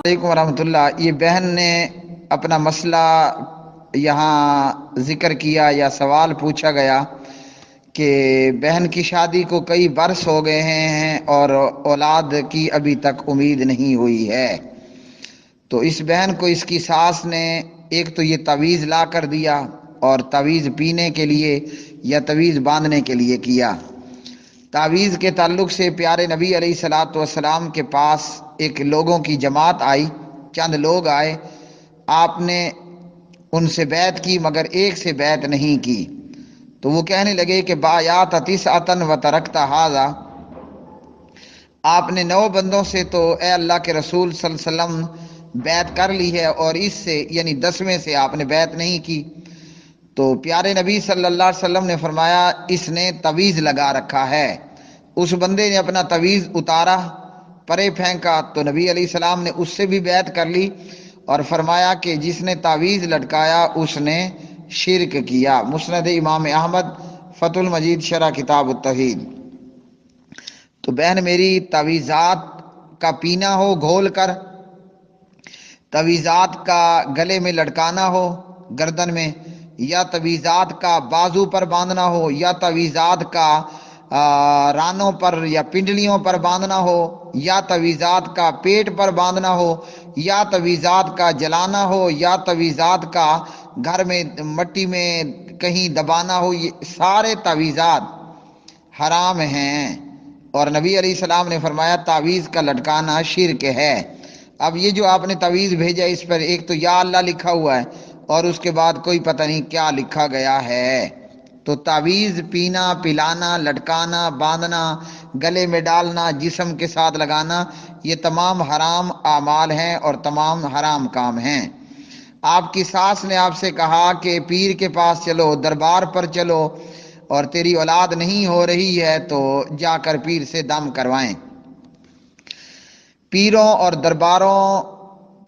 علیکم ورحمۃ اللہ۔ یہ بہن نے اپنا مسئلہ یہاں ذکر کیا یا سوال پوچھا گیا کہ بہن کی شادی کو کئی برس ہو گئے ہیں اور اولاد کی ابھی تک امید نہیں ہوئی ہے۔ تو اس بہن کو اس کی ساس نے ایک تو یہ تعویذ لا کر دیا اور تعویذ پینے کے لیے یا تعویذ باندھنے کے لیے کیا۔ تعویذ کے تعلق سے پیارے نبی علیہ الصلاۃ والسلام کے پاس ایک لوگوں کی جماعت آئی، چند لوگ آئے، آپ نے ان سے بیعت کی مگر ایک سے بیعت نہیں کی۔ تو وہ کہنے لگے کہ بایات تسعۃ وترکت ھذا، آپ نے 9 بندوں سے تو اے اللہ کے رسول صلی اللہ علیہ وسلم بیعت کر لی ہے اور اس سے یعنی 10ویں سے آپ نے بیعت نہیں کی۔ تو پیارے نبی صلی اللہ علیہ وسلم نے فرمایا اس نے تعویذ لگا رکھا ہے۔ اس بندے نے اپنا تعویذ اتارا، پرے پھینکا، تو نبی علیہ السلام نے اس سے بھی بیعت کر لی اور فرمایا کہ جس نے تعویذ لٹکایا اس نے شرک کیا۔ مسند امام احمد، فتح المجید شرح کتاب التوحید۔ تو بہن میری، تعویذات کا پینا ہو گھول کر، تعویذات کا گلے میں لٹکانا ہو گردن میں، یا تعویذات کا بازو پر باندھنا ہو، یا تعویذات کا رانوں پر یا پنڈلیوں پر باندھنا ہو، یا تعویذات کا پیٹ پر باندھنا ہو، یا تعویذات کا جلانا ہو، یا تعویذات کا گھر میں مٹی میں کہیں دبانا ہو، یہ سارے تعویذات حرام ہیں۔ اور نبی علیہ السلام نے فرمایا تعویذ کا لٹکانا شرک ہے۔ اب یہ جو آپ نے تعویذ بھیجا اس پر ایک تو یا اللہ لکھا ہوا ہے اور اس کے بعد کوئی پتہ نہیں کیا لکھا گیا ہے۔ تو تعویذ پینا، پلانا، لٹکانا، باندھنا، گلے میں ڈالنا، جسم کے ساتھ لگانا، یہ تمام حرام اعمال ہیں اور تمام حرام کام ہیں۔ آپ کی ساس نے آپ سے کہا کہ پیر کے پاس چلو، دربار پر چلو، اور تیری اولاد نہیں ہو رہی ہے تو جا کر پیر سے دم کروائیں۔ پیروں اور درباروں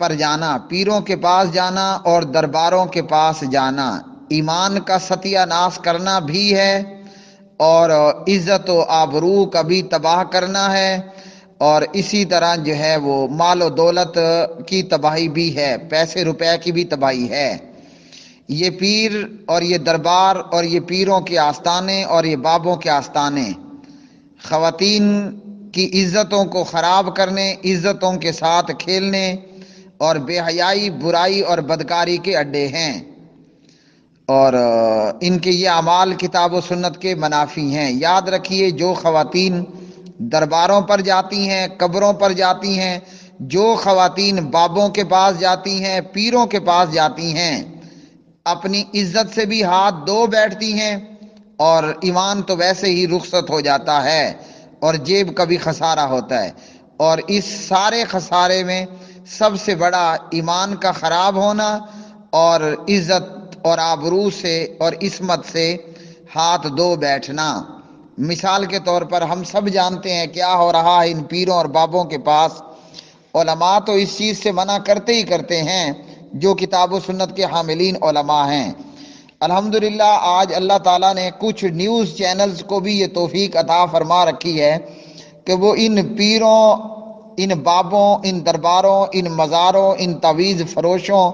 پر جانا، پیروں کے پاس جانا اور درباروں کے پاس جانا ایمان کا ستیہ ناش کرنا بھی ہے اور عزت و آبرو کا بھی تباہ کرنا ہے، اور اسی طرح جو ہے وہ مال و دولت کی تباہی بھی ہے، پیسے روپے کی بھی تباہی ہے۔ یہ پیر اور یہ دربار اور یہ پیروں کے آستانے اور یہ بابوں کے آستانے خواتین کی عزتوں کو خراب کرنے، عزتوں کے ساتھ کھیلنے اور بے حیائی، برائی اور بدکاری کے اڈے ہیں، اور ان کے یہ اعمال کتاب و سنت کے منافی ہیں۔ یاد رکھیے، جو خواتین درباروں پر جاتی ہیں، قبروں پر جاتی ہیں، جو خواتین بابوں کے پاس جاتی ہیں، پیروں کے پاس جاتی ہیں، اپنی عزت سے بھی ہاتھ دھو بیٹھتی ہیں اور ایمان تو ویسے ہی رخصت ہو جاتا ہے اور جیب کا بھی خسارہ ہوتا ہے۔ اور اس سارے خسارے میں سب سے بڑا ایمان کا خراب ہونا اور عزت اور آبرو سے اور عصمت سے ہاتھ دھو بیٹھنا۔ مثال کے طور پر ہم سب جانتے ہیں کیا ہو رہا ہے ان پیروں اور بابوں کے پاس۔ علماء تو اس چیز سے منع کرتے ہی کرتے ہیں جو کتاب و سنت کے حاملین علماء ہیں۔ الحمدللہ آج اللہ تعالیٰ نے کچھ نیوز چینلز کو بھی یہ توفیق عطا فرما رکھی ہے کہ وہ ان پیروں، ان بابوں، ان درباروں، ان مزاروں، ان تعویذ فروشوں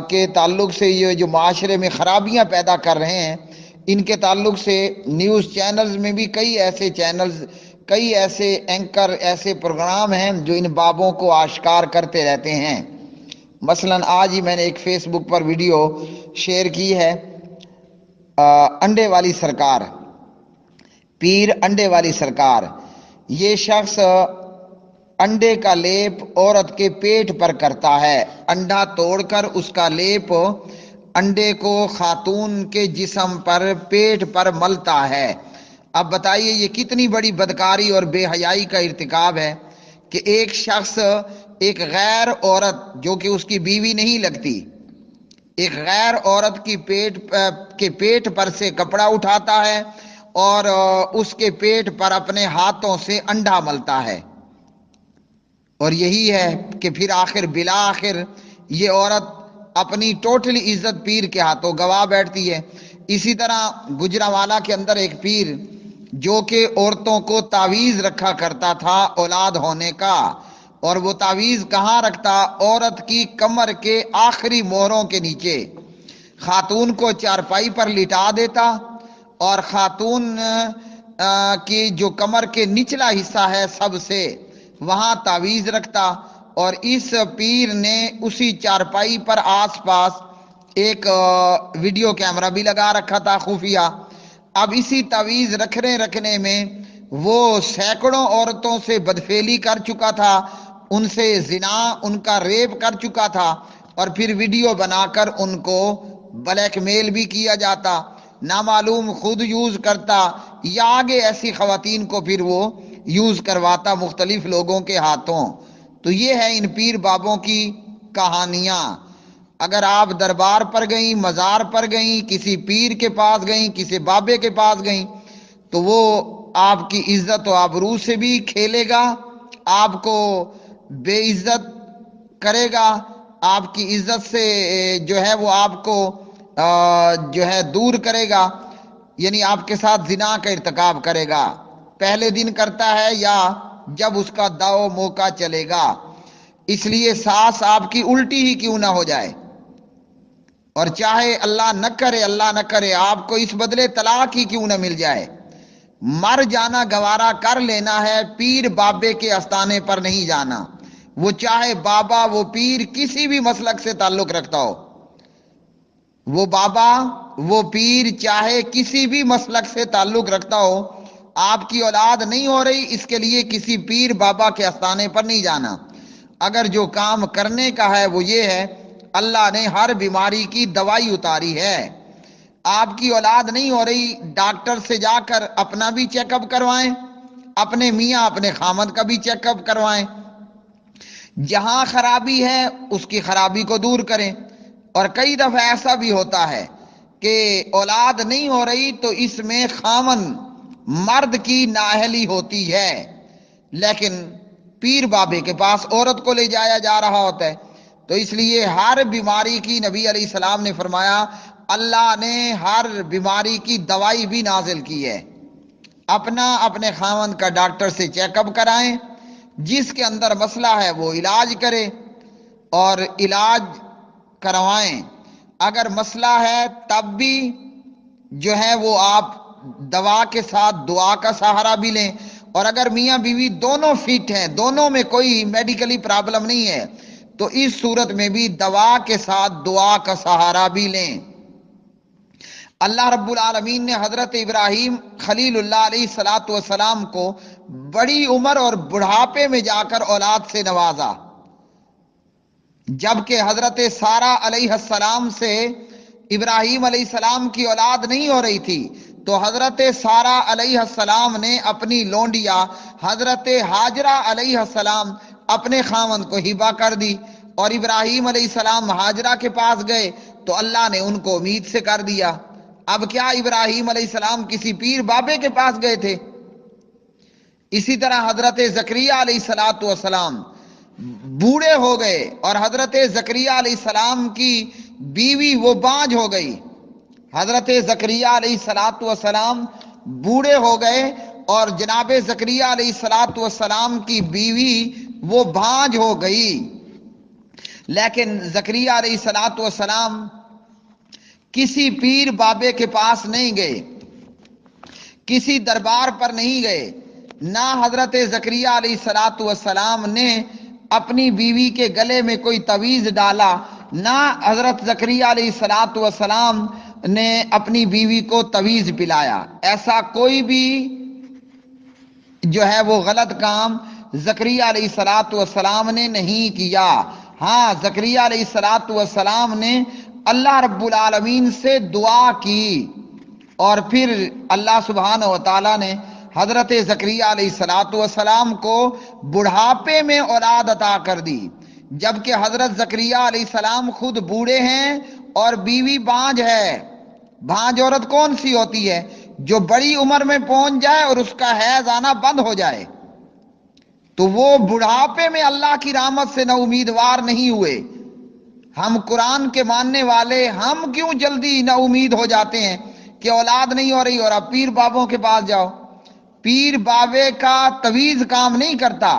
کے تعلق سے یہ جو معاشرے میں خرابیاں پیدا کر رہے ہیں، ان کے تعلق سے نیوز چینلز میں بھی کئی ایسے چینلز، کئی ایسے اینکر، ایسے پروگرام ہیں جو ان بابوں کو آشکار کرتے رہتے ہیں۔ مثلاً آج ہی میں نے ایک فیس بک پر ویڈیو شیئر کی ہے، انڈے والی سرکار، پیر انڈے والی سرکار۔ یہ شخص انڈے کا لیپ عورت کے پیٹ پر کرتا ہے، انڈا توڑ کر اس کا لیپ انڈے کو خاتون کے جسم پر، پیٹ پر ملتا ہے۔ اب بتائیے یہ کتنی بڑی بدکاری اور بے حیائی کا ارتکاب ہے کہ ایک شخص ایک غیر عورت جو کہ اس کی بیوی نہیں لگتی، ایک غیر عورت کی پیٹ پر سے کپڑا اٹھاتا ہے اور اس کے پیٹ پر اپنے ہاتھوں سے انڈا ملتا ہے۔ اور یہی ہے کہ پھر آخر بالآخر یہ عورت اپنی ٹوٹلی عزت پیر کے ہاتھوں گوا بیٹھتی ہے۔ اسی طرح گجرانوالہ کے اندر ایک پیر جو کہ عورتوں کو تعویذ رکھا کرتا تھا اولاد ہونے کا، اور وہ تعویذ کہاں رکھتا؟ عورت کی کمر کے آخری مہروں کے نیچے۔ خاتون کو چارپائی پر لٹا دیتا اور خاتون کی جو کمر کے نچلا حصہ ہے سب سے، وہاں تعویذ رکھتا، اور اس پیر نے اسی چارپائی پر آس پاس ایک ویڈیو کیمرہ بھی لگا رکھا تھا خفیہ۔ اب اسی تعویذ رکھنے میں وہ سینکڑوں عورتوں سے بدفعلی کر چکا تھا، ان سے زنا، ان کا ریپ کر چکا تھا، اور پھر ویڈیو بنا کر ان کو بلیک میل بھی کیا جاتا، نامعلوم خود یوز کرتا یا آگے ایسی خواتین کو پھر وہ یوز کرواتا مختلف لوگوں کے ہاتھوں۔ تو یہ ہے ان پیر بابوں کی کہانیاں۔ اگر آپ دربار پر گئیں، مزار پر گئیں، کسی پیر کے پاس گئیں، کسی بابے کے پاس گئیں، تو وہ آپ کی عزت و آبرو سے بھی کھیلے گا، آپ کو بے عزت کرے گا، آپ کی عزت سے جو ہے وہ آپ کو جو ہے دور کرے گا، یعنی آپ کے ساتھ زنا کا ارتکاب کرے گا۔ پہلے دن کرتا ہے یا جب اس کا داؤ موقع چلے گا۔ اس لیے ساس آپ کی الٹی ہی کیوں نہ ہو جائے، اور چاہے اللہ نہ کرے آپ کو اس بدلے طلاق ہی کیوں نہ مل جائے، مر جانا گوارا کر لینا ہے، پیر بابے کے آستانے پر نہیں جانا۔ وہ چاہے بابا، وہ پیر کسی بھی مسلک سے تعلق رکھتا ہو، وہ بابا، وہ پیر چاہے کسی بھی مسلک سے تعلق رکھتا ہو، آپ کی اولاد نہیں ہو رہی، اس کے لیے کسی پیر بابا کے آستانے پر نہیں جانا۔ اگر جو کام کرنے کا ہے وہ یہ ہے، اللہ نے ہر بیماری کی دوائی اتاری ہے۔ آپ کی اولاد نہیں ہو رہی، ڈاکٹر سے جا کر اپنا بھی چیک اپ کروائیں، اپنے میاں اپنے خامد کا بھی چیک اپ کروائیں، جہاں خرابی ہے اس کی خرابی کو دور کریں۔ اور کئی دفعہ ایسا بھی ہوتا ہے کہ اولاد نہیں ہو رہی تو اس میں خامن مرد کی نااہلی ہوتی ہے، لیکن پیر بابے کے پاس عورت کو لے جایا جا رہا ہوتا ہے۔ تو اس لیے ہر بیماری کی نبی علیہ السلام نے فرمایا اللہ نے ہر بیماری کی دوائی بھی نازل کی ہے۔ اپنے خاوند کا ڈاکٹر سے چیک اپ کرائیں، جس کے اندر مسئلہ ہے وہ علاج کرے اور علاج کروائیں۔ اگر مسئلہ ہے تب بھی جو ہے وہ آپ دوا کے ساتھ دعا کا سہارا بھی لیں، اور اگر میاں بیوی دونوں فٹ ہیں، دونوں میں کوئی میڈیکلی پرابلم نہیں ہے، تو اس صورت میں بھی دوا کے ساتھ دعا کا سہارا بھی لیں۔ اللہ رب العالمین نے حضرت ابراہیم خلیل اللہ علیہ السلام کو بڑی عمر اور بڑھاپے میں جا کر اولاد سے نوازا، جبکہ حضرت سارہ علیہ السلام سے ابراہیم علیہ السلام کی اولاد نہیں ہو رہی تھی، تو حضرت سارہ علیہ السلام نے اپنی لونڈیا حضرت ہاجرہ علیہ السلام اپنے خاوند کو ہبہ کر دی، اور ابراہیم علیہ السلام ہاجرہ کے پاس گئے تو اللہ نے ان کو امید سے کر دیا۔ اب کیا ابراہیم علیہ السلام کسی پیر بابے کے پاس گئے تھے؟ اسی طرح حضرت زکریا علیہ السلام بوڑھے ہو گئے، اور حضرت زکریا علیہ السلام کی بیوی وہ بانجھ ہو گئی۔ حضرت زکریا علیہ السلام بوڑھے ہو گئے اور جناب زکریا علیہ السلام کی بیوی وہ بانجھ ہو گئی، لیکن زکریا علیہ السلام کسی پیر بابے کے پاس نہیں گئے، کسی دربار پر نہیں گئے، نہ حضرت زکریا علیہ السلام نے اپنی بیوی کے گلے میں کوئی تعویذ ڈالا، نہ حضرت زکریا علیہ السلام نے اپنی بیوی کو تعویذ پلایا۔ ایسا کوئی بھی جو ہے وہ غلط کام زکریا علیہ السلام نے نہیں کیا۔ ہاں، زکریا علیہ السلام نے اللہ رب العالمین سے دعا کی، اور پھر اللہ سبحانہ و تعالیٰ نے حضرت زکریا علیہ السلام کو بڑھاپے میں اولاد عطا کر دی، جبکہ حضرت زکریا علیہ السلام خود بوڑھے ہیں اور بیوی بانجھ ہے۔ بانجھ عورت کون سی ہوتی ہے؟ جو بڑی عمر میں پہنچ جائے اور اس کا حیض آنا بند ہو جائے، تو وہ بڑھاپے میں اللہ کی رحمت سے نہ امیدوار نہیں ہوئے۔ ہم قرآن کے ماننے والے ہم کیوں جلدی نا امید ہو جاتے ہیں کہ اولاد نہیں ہو رہی اور اب پیر بابوں کے پاس جاؤ؟ پیر بابے کا تعویذ کام نہیں کرتا،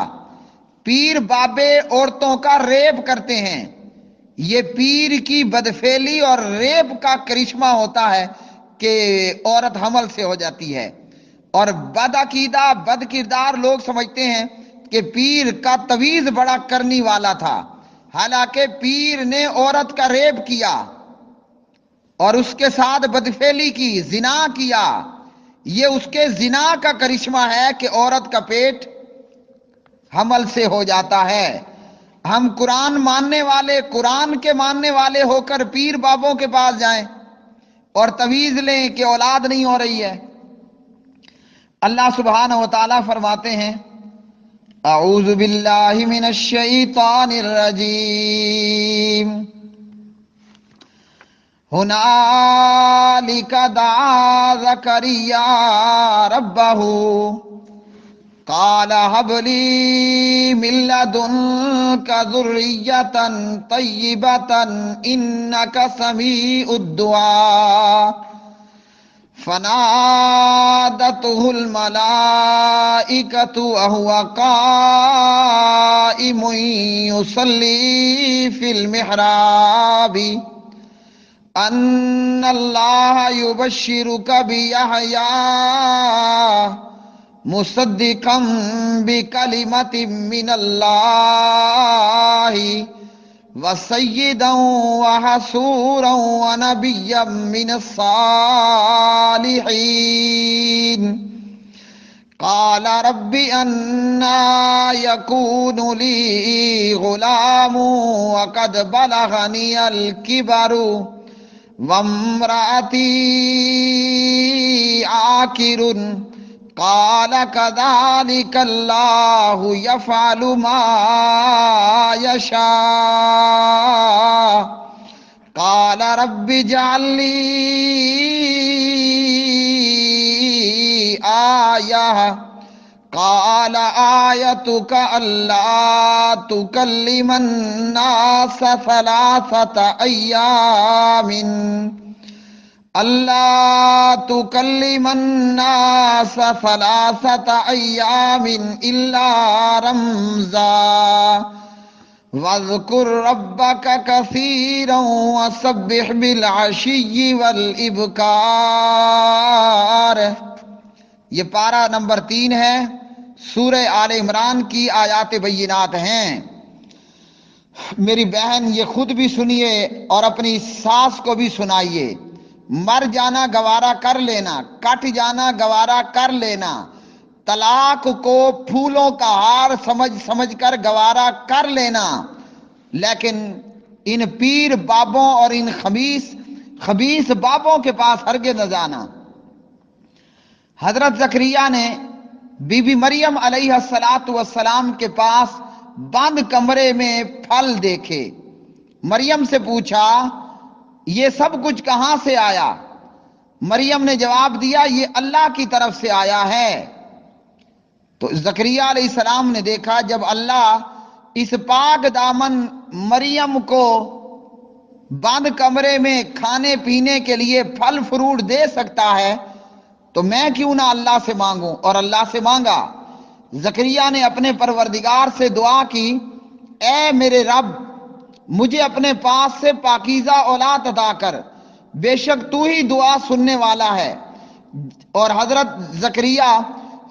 پیر بابے عورتوں کا ریپ کرتے ہیں. یہ پیر کی بدفعلی اور ریپ کا کرشمہ ہوتا ہے کہ عورت حمل سے ہو جاتی ہے. اور بدعقیدہ بد کردار لوگ سمجھتے ہیں کہ پیر کا تویز بڑا کرنی والا تھا، حالانکہ پیر نے عورت کا ریپ کیا اور اس کے ساتھ بدفعلی کی، زنا کیا. یہ اس کے زنا کا کرشمہ ہے کہ عورت کا پیٹ حمل سے ہو جاتا ہے. ہم قرآن ماننے والے، قرآن کے ماننے والے ہو کر پیر بابوں کے پاس جائیں اور تویز لیں کہ اولاد نہیں ہو رہی ہے. اللہ سبحانہ و تعالیٰ فرماتے ہیں اعوذ باللہ من الشیطان الرجیم ہنالک دعا زکریا ربہ قال هب لي من لدنك ذرية طيبة إنك سميع الدعاء فنادته الملائكة وهو قائم يصلي في المحراب أن الله يبشرك بيحيى مصدقا بکلمۃ من اللہ وسیدا وحصورا ونبیا من الصالحین قال رب انا یکون لی غلام وقد بلغنی الکبر وامرأتی عاقر قال كذلك الله يفعل ما يشاء قال رب اجعل لي آية قال آيتك ألا تكلم الناس 3 أيام اللہ تکلم الناس 3 ایام الا رمزا واذکر ربک کثیرا وسبح بالعشی والابکار. یہ پارہ نمبر 3 ہے، سورہ آل عمران کی آیات بینات ہیں. میری بہن یہ خود بھی سنیے اور اپنی ساس کو بھی سنائیے. مر جانا گوارا کر لینا، کٹ جانا گوارا کر لینا، طلاق کو پھولوں کا ہار سمجھ کر گوارا کر لینا، لیکن ان پیر بابوں اور ان خبیث بابوں کے پاس ہرگز نہ جانا. حضرت زکریا نے بی بی مریم علیہ السلام کے پاس بند کمرے میں پھل دیکھے. مریم سے پوچھا یہ سب کچھ کہاں سے آیا؟ مریم نے جواب دیا یہ اللہ کی طرف سے آیا ہے. تو زکریا علیہ السلام نے دیکھا جب اللہ اس پاک دامن مریم کو بند کمرے میں کھانے پینے کے لیے پھل فروٹ دے سکتا ہے تو میں کیوں نہ اللہ سے مانگوں، اور اللہ سے مانگا. زکریا نے اپنے پروردگار سے دعا کی اے میرے رب مجھے اپنے پاس سے پاکیزہ اولاد عطا کر، بے شک تو ہی دعا سننے والا ہے. اور حضرت زکریا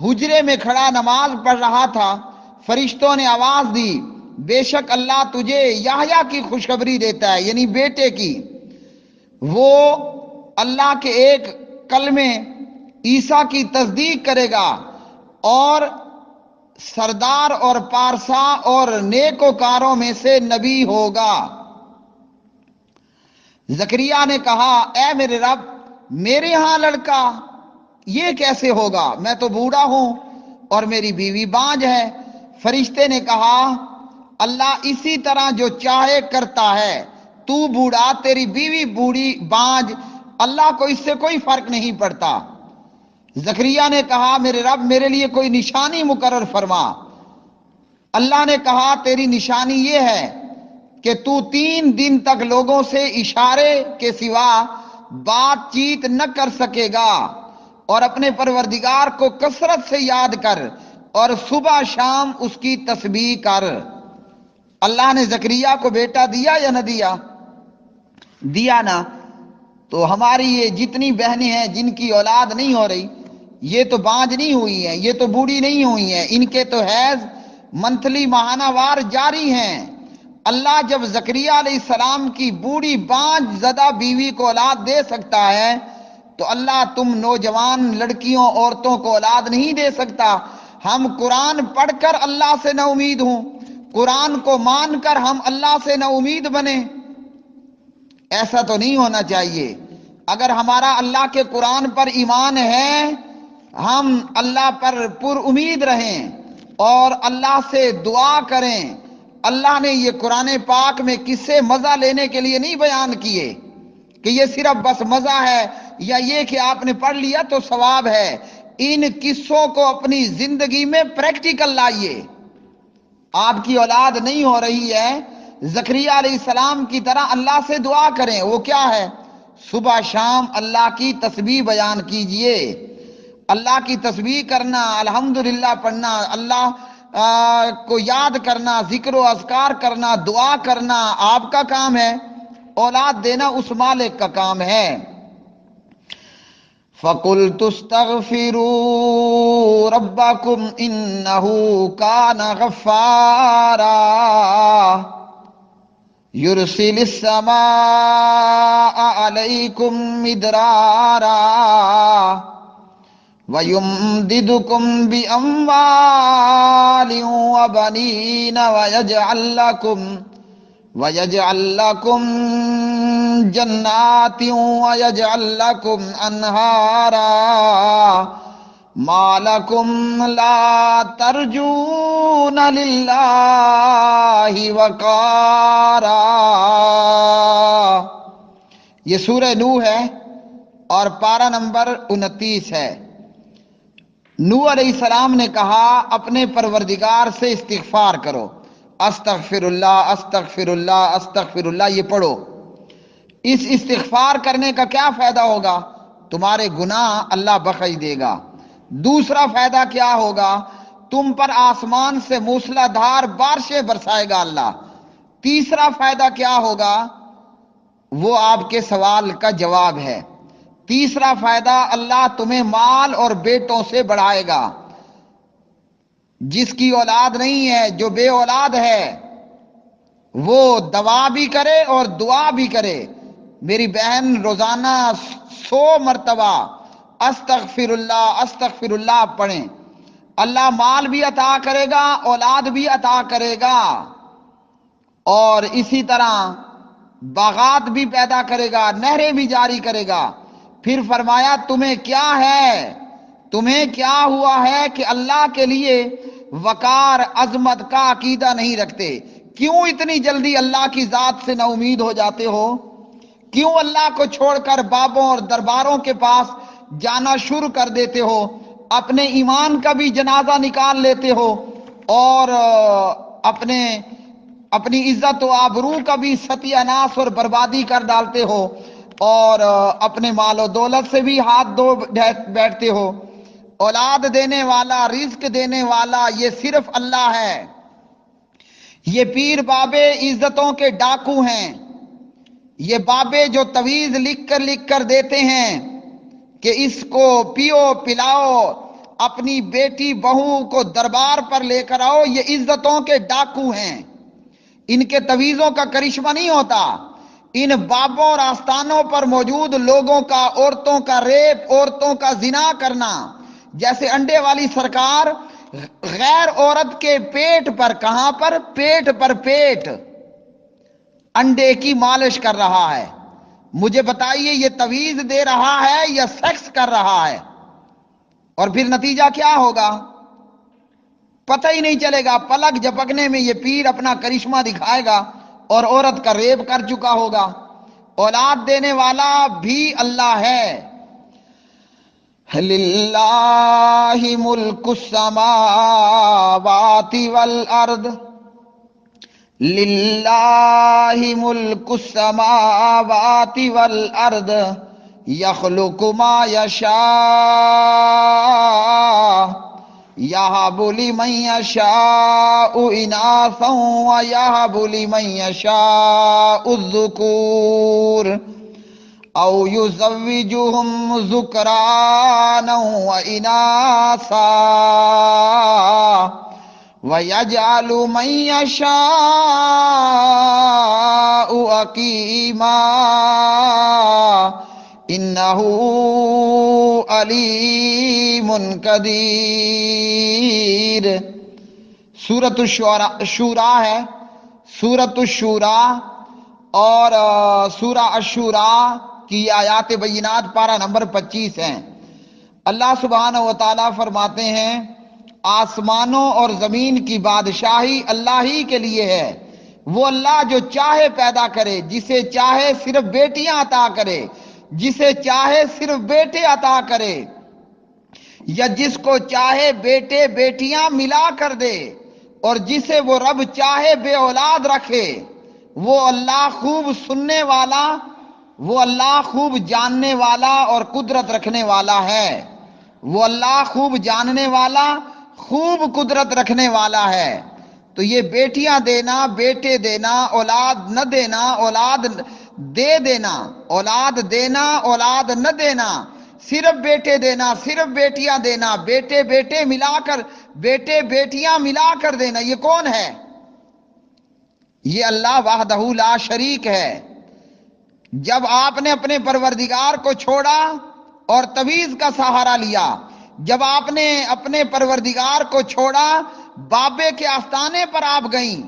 حجرے میں کھڑا نماز پڑھ رہا تھا، فرشتوں نے آواز دی بے شک اللہ تجھے یحییٰ کی خوشخبری دیتا ہے، یعنی بیٹے کی. وہ اللہ کے ایک کلمے عیسیٰ کی تصدیق کرے گا اور سردار اور پارسا اور نیکوکاروں میں سے نبی ہوگا. زکریا نے کہا اے میرے رب میرے ہاں لڑکا یہ کیسے ہوگا، میں تو بوڑھا ہوں اور میری بیوی بانجھ ہے. فرشتے نے کہا اللہ اسی طرح جو چاہے کرتا ہے، تو بوڑھا تیری بیوی بوڑھی بانجھ، اللہ کو اس سے کوئی فرق نہیں پڑتا. زکریا نے کہا میرے رب میرے لیے کوئی نشانی مقرر فرما. اللہ نے کہا تیری نشانی یہ ہے کہ تو 3 دن تک لوگوں سے اشارے کے سوا بات چیت نہ کر سکے گا اور اپنے پروردگار کو کثرت سے یاد کر اور صبح شام اس کی تسبیح کر۔ اللہ نے زکریا کو بیٹا دیا یا نہ دیا؟ دیا نا۔ تو ہماری یہ جتنی بہنیں ہیں جن کی اولاد نہیں ہو رہی، یہ تو بانجھ نہیں ہوئی ہیں، یہ تو بوڑھی نہیں ہوئی ہیں، ان کے تو حیض منتھلی ماہانہ وار جاری ہیں۔ اللہ جب زکریا علیہ السلام کی بوڑھی بانجھ زدہ بیوی کو اولاد دے سکتا ہے تو اللہ تم نوجوان لڑکیوں عورتوں کو اولاد نہیں دے سکتا؟ ہم قرآن پڑھ کر اللہ سے نا امید ہوں، قرآن کو مان کر ہم اللہ سے نا امید بنیں؟ ایسا تو نہیں ہونا چاہیے۔ اگر ہمارا اللہ کے قرآن پر ایمان ہے، ہم اللہ پر پر امید رہیں اور اللہ سے دعا کریں۔ اللہ نے یہ قرآن پاک میں قصے مزہ لینے کے لیے نہیں بیان کیے کہ یہ صرف بس مزہ ہے یا یہ کہ آپ نے پڑھ لیا تو ثواب ہے۔ ان قصوں کو اپنی زندگی میں پریکٹیکل لائیے۔ آپ کی اولاد نہیں ہو رہی ہے، زکریا علیہ السلام کی طرح اللہ سے دعا کریں۔ وہ کیا ہے؟ صبح شام اللہ کی تسبیح بیان کیجئے۔ اللہ کی تسبیح کرنا، الحمدللہ پڑھنا، اللہ کو یاد کرنا، ذکر و اذکار کرنا، دعا کرنا آپ کا کام ہے، اولاد دینا اس مالک کا کام ہے۔ فَقُلْتُ اسْتَغْفِرُوا رَبَّكُمْ إِنَّهُ كَانَ غَفَّارًا يُرْسِلِ السَّمَاءَ عَلَيْكُمْ مِدْرَارًا وَيُمْدِدْكُمْ بِأَمْوَالٍ وَبَنِينَ وَيَجْعَلْ لَكُمْ جَنَّاتٍ وَيَجْعَلْ لَكُمْ أَنْهَارًا مَا لَكُمْ لَا تَرْجُونَ لِلَّهِ وَقَارًا۔ یہ سورہ نوح ہے اور پارہ نمبر 29 ہے۔ نوح علیہ السلام نے کہا اپنے پروردگار سے استغفار کرو، استغفر اللہ استغفر اللہ استغفر اللہ، یہ پڑھو۔ اس استغفار کرنے کا کیا فائدہ ہوگا؟ تمہارے گناہ اللہ بخش دے گا۔ دوسرا فائدہ کیا ہوگا؟ تم پر آسمان سے موسلا دھار بارشیں برسائے گا اللہ۔ تیسرا فائدہ کیا ہوگا؟ وہ آپ کے سوال کا جواب ہے۔ تیسرا فائدہ، اللہ تمہیں مال اور بیٹوں سے بڑھائے گا۔ جس کی اولاد نہیں ہے، جو بے اولاد ہے، وہ دعا بھی کرے اور دعا بھی کرے۔ میری بہن روزانہ 100 مرتبہ استغفر اللہ پڑھیں۔ اللہ مال بھی عطا کرے گا، اولاد بھی عطا کرے گا، اور اسی طرح باغات بھی پیدا کرے گا، نہریں بھی جاری کرے گا۔ پھر فرمایا تمہیں کیا ہے، تمہیں کیا ہوا ہے کہ اللہ کے لیے وقار عظمت کا عقیدہ نہیں رکھتے؟ کیوں اتنی جلدی اللہ کی ذات سے نا امید ہو جاتے ہو؟ کیوں اللہ کو چھوڑ کر بابوں اور درباروں کے پاس جانا شروع کر دیتے ہو؟ اپنے ایمان کا بھی جنازہ نکال لیتے ہو اور اپنی عزت و آبرو کا بھی ستیہ ناش اور بربادی کر ڈالتے ہو، اور اپنے مال و دولت سے بھی ہاتھ دھو بیٹھتے ہو۔ اولاد دینے والا، رزق دینے والا یہ صرف اللہ ہے۔ یہ پیر بابے عزتوں کے ڈاکو ہیں۔ یہ بابے جو تویز لکھ کر دیتے ہیں کہ اس کو پیو پلاؤ، اپنی بیٹی بہو کو دربار پر لے کر آؤ، یہ عزتوں کے ڈاکو ہیں۔ ان کے تویزوں کا کرشمہ نہیں ہوتا۔ ان بابوں اور آستانوں پر موجود لوگوں کا عورتوں کا ریپ، عورتوں کا زنا کرنا، جیسے انڈے والی سرکار غیر عورت کے پیٹ پر، کہاں پر؟ پیٹ پر پیٹ انڈے کی مالش کر رہا ہے۔ مجھے بتائیے یہ تویز دے رہا ہے یا سیکس کر رہا ہے؟ اور پھر نتیجہ کیا ہوگا؟ پتہ ہی نہیں چلے گا۔ پلک جھپکنے میں یہ پیر اپنا کرشمہ دکھائے گا اور عورت کا ریپ کر چکا ہوگا۔ اولاد دینے والا بھی اللہ ہے۔ للہ ملک السماوات والارض، للہ ملک السماوات والارض یخلق ما یشاء یہب لمن یشاء اناثا ویہب لمن یشاء الذکور او یزوجہم ذکرانا واناثا وَيَجْعَلُ مَن يَشَاءُ عَقِيمًا إِنَّهُ عَلِيمٌ قدیر۔ سورۃ الشورى ہے، سورۃ الشورى اور سورہ الشورى کی آیات بینات پارہ نمبر 25 ہیں۔ اللہ سبحانہ و تعالیٰ فرماتے ہیں آسمانوں اور زمین کی بادشاہی اللہ ہی کے لیے ہے، وہ اللہ جو چاہے پیدا کرے، جسے چاہے صرف بیٹیاں عطا کرے، جسے چاہے صرف بیٹے عطا کرے، یا جس کو چاہے بیٹے بیٹیاں ملا کر دے، اور جسے وہ رب چاہے بے اولاد رکھے۔ وہ اللہ خوب سننے والا، وہ اللہ خوب جاننے والا اور قدرت رکھنے والا ہے۔ وہ اللہ خوب جاننے والا، خوب قدرت رکھنے والا ہے۔ تو یہ بیٹیاں دینا، بیٹے دینا، اولاد نہ دینا، اولاد دے دینا، اولاد دینا، اولاد نہ دینا، صرف بیٹے دینا، صرف بیٹیاں دینا، بیٹے بیٹے ملا کر، بیٹے بیٹیاں ملا کر دینا، یہ کون ہے؟ یہ اللہ وحدہ لا شریک ہے۔ جب آپ نے اپنے پروردگار کو چھوڑا اور تویز کا سہارا لیا، جب آپ نے اپنے پروردگار کو چھوڑا، بابے کے آستانے پر آپ گئیں،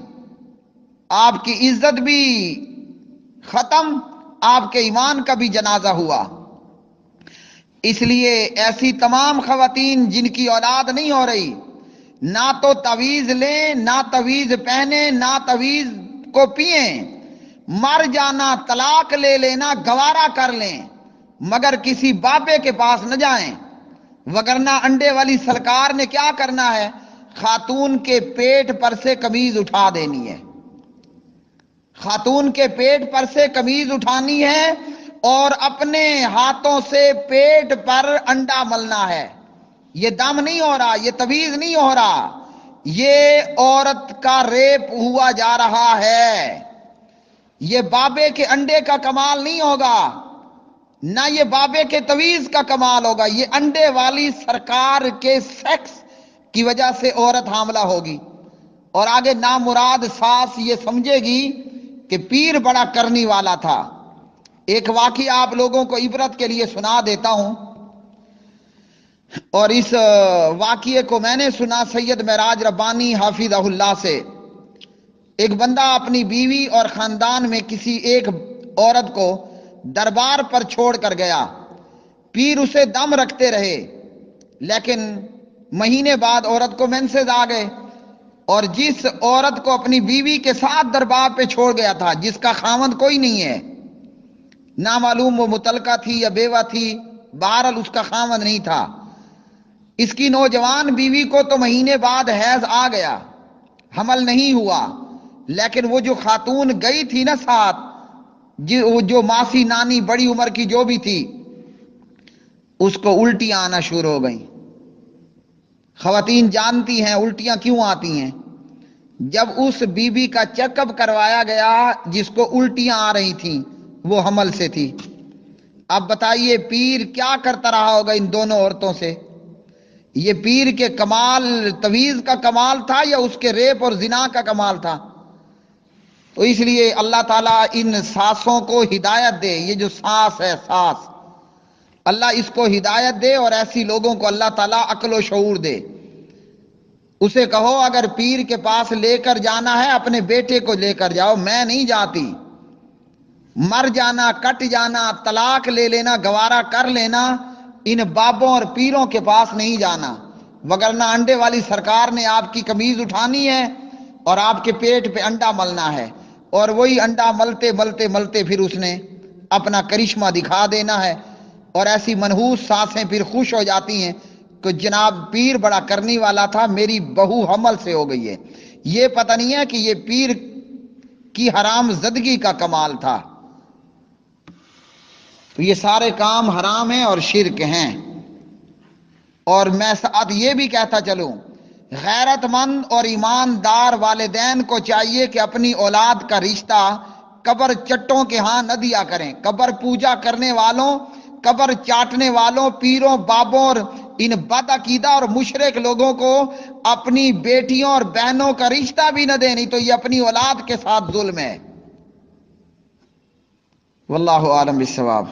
آپ کی عزت بھی ختم، آپ کے ایمان کا بھی جنازہ ہوا۔ اس لیے ایسی تمام خواتین جن کی اولاد نہیں ہو رہی، نہ تو تویز لیں، نہ تویز پہنیں، نہ تویز کو پئیں، مر جانا، طلاق لے لینا، گوارا کر لیں، مگر کسی بابے کے پاس نہ جائیں، وگرنہ انڈے والی سرکار نے کیا کرنا ہے؟ خاتون کے پیٹ پر سے قمیض اٹھا دینی ہے، خاتون کے پیٹ پر سے قمیض اٹھانی ہے اور اپنے ہاتھوں سے پیٹ پر انڈا ملنا ہے۔ یہ دم نہیں ہو رہا، یہ تویز نہیں ہو رہا، یہ عورت کا ریپ ہوا جا رہا ہے۔ یہ بابے کے انڈے کا کمال نہیں ہوگا، نہ یہ بابے کے تویز کا کمال ہوگا، یہ انڈے والی سرکار کے سیکس کی وجہ سے عورت حاملہ ہوگی، اور آگے نامراد ساس یہ سمجھے گی کہ پیر بڑا کرنی والا تھا۔ ایک واقعہ آپ لوگوں کو عبرت کے لیے سنا دیتا ہوں، اور اس واقعے کو میں نے سنا سید معراج ربانی حافظہ اللہ سے۔ ایک بندہ اپنی بیوی اور خاندان میں کسی ایک عورت کو دربار پر چھوڑ کر گیا، پیر اسے دم رکھتے رہے، لیکن مہینے بعد عورت کو مینسز آ گئے، اور جس عورت کو اپنی بیوی کے ساتھ دربار پہ چھوڑ گیا تھا، جس کا خاوند کوئی نہیں ہے، نامعلوم وہ مطلقہ تھی یا بیوہ تھی، بہرحال اس کا خاوند نہیں تھا، اس کی نوجوان بیوی کو تو مہینے بعد حیض آ گیا، حمل نہیں ہوا، لیکن وہ جو خاتون گئی تھی نا ساتھ، جو ماسی نانی بڑی عمر کی جو بھی تھی، اس کو الٹیاں آنا شروع ہو گئیں۔ خواتین جانتی ہیں الٹیاں کیوں آتی ہیں۔ جب اس بی بی کا چیک اپ کروایا گیا جس کو الٹیاں آ رہی تھیں، وہ حمل سے تھی۔ اب بتائیے پیر کیا کرتا رہا ہوگا ان دونوں عورتوں سے؟ یہ پیر کے کمال تویز کا کمال تھا یا اس کے ریپ اور زنا کا کمال تھا؟ تو اس لیے اللہ تعالیٰ ان ساسوں کو ہدایت دے، یہ جو ساس ہے ساس، اللہ اس کو ہدایت دے، اور ایسی لوگوں کو اللہ تعالیٰ عقل و شعور دے۔ اسے کہو اگر پیر کے پاس لے کر جانا ہے اپنے بیٹے کو لے کر جاؤ، میں نہیں جاتی، مر جانا، کٹ جانا، طلاق لے لینا، گوارا کر لینا، ان بابوں اور پیروں کے پاس نہیں جانا، وگرنہ انڈے والی سرکار نے آپ کی قمیض اٹھانی ہے اور آپ کے پیٹ پہ انڈا ملنا ہے، اور وہی انڈا ملتے ملتے ملتے پھر اس نے اپنا کرشمہ دکھا دینا ہے، اور ایسی منحوس سانسیں پھر خوش ہو جاتی ہیں کہ جناب پیر بڑا کرنی والا تھا، میری بہو حمل سے ہو گئی ہے۔ یہ پتہ نہیں ہے کہ یہ پیر کی حرام زدگی کا کمال تھا۔ تو یہ سارے کام حرام ہیں اور شرک ہیں، اور میں ساتھ یہ بھی کہتا چلوں، غیرت مند اور ایماندار والدین کو چاہیے کہ اپنی اولاد کا رشتہ قبر چٹوں کے ہاں نہ دیا کریں۔ قبر پوجا کرنے والوں، قبر چاٹنے والوں، پیروں بابوں اور ان بد عقیدہ اور مشرک لوگوں کو اپنی بیٹیوں اور بہنوں کا رشتہ بھی نہ دیں، نہیں تو یہ اپنی اولاد کے ساتھ ظلم ہے۔ واللہ عالم بالصواب۔